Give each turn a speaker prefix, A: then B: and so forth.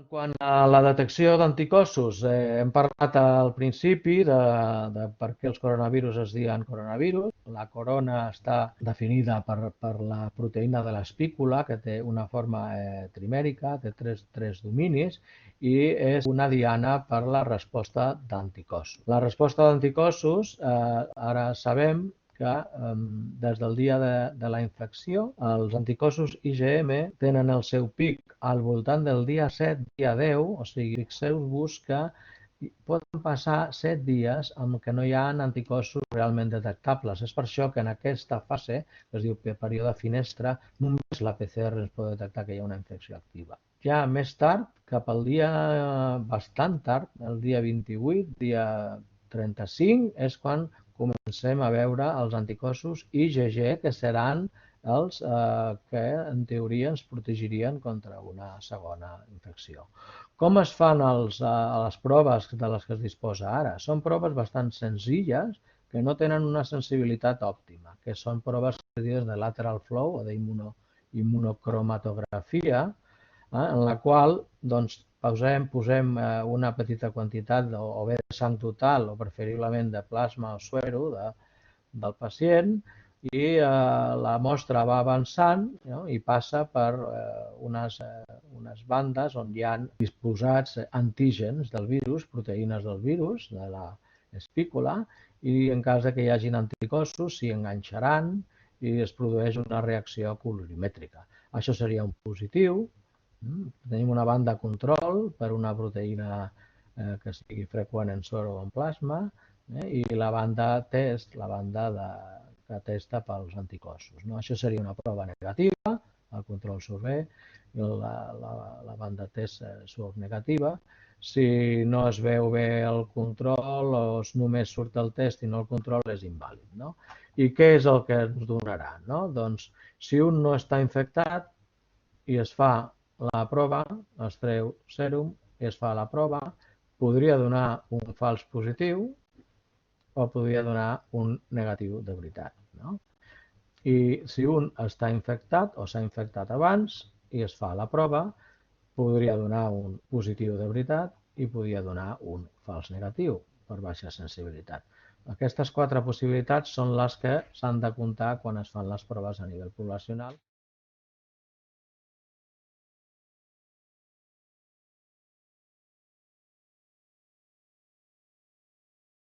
A: Quant a la detecció d'anticossos, hem parlat al principi de per què els coronavirus es diuen coronavirus. La corona està definida per la proteïna de l'espícula, que té una forma trimèrica, té tres dominis, i és una diana per la resposta d'anticossos. La resposta d'anticossos, ara sabem que des del dia de la infecció, els anticossos IgM tenen el seu pic al voltant del dia 7, dia 10, o sigui, fixeu-vos que poden passar 7 dies en què no hi ha anticossos realment detectables. És per això que en aquesta fase, que es diu període finestra, només la PCR ens pot detectar que hi ha una infecció activa. Ja més tard, cap al dia bastant tard, el dia 28, dia 35, és quan comencem a veure els anticossos IgG, que seran els que en teoria ens protegirien contra una segona infecció. Com es fan les proves de les que es disposa ara? Són proves bastant senzilles que no tenen una sensibilitat òptima, que són proves de lateral flow o d'immunocromatografia, en la qual doncs, posem una petita quantitat o bé de sang total o preferiblement de plasma o suero del pacient i la mostra va avançant, no? I passa per unes bandes on hi ha disposats antígens del virus, proteïnes del virus, de l'espícula, i en cas que hi hagin anticossos s'hi enganxaran i es produeix una reacció colorimètrica. Això seria un positiu. Tenim una banda control per una proteïna que sigui freqüent en suero o en plasma, i la banda test, la banda que testa pels anticossos. Això seria una prova negativa, el control surt bé, i la banda test surt negativa. Si no es veu bé el control o només surt el test i no el control, és invàlid. No? I què és el que ens donarà? No? Doncs, si un no està infectat i es fa la prova, es treu sèrum i es fa la prova, podria donar un fals positiu o podria donar un negatiu de veritat. No? I si un està infectat o s'ha infectat abans i es fa la prova, podria donar un positiu de veritat i podria donar un fals negatiu per baixa sensibilitat. Aquestes 4 possibilitats són les que s'han de comptar quan es fan les proves a nivell poblacional.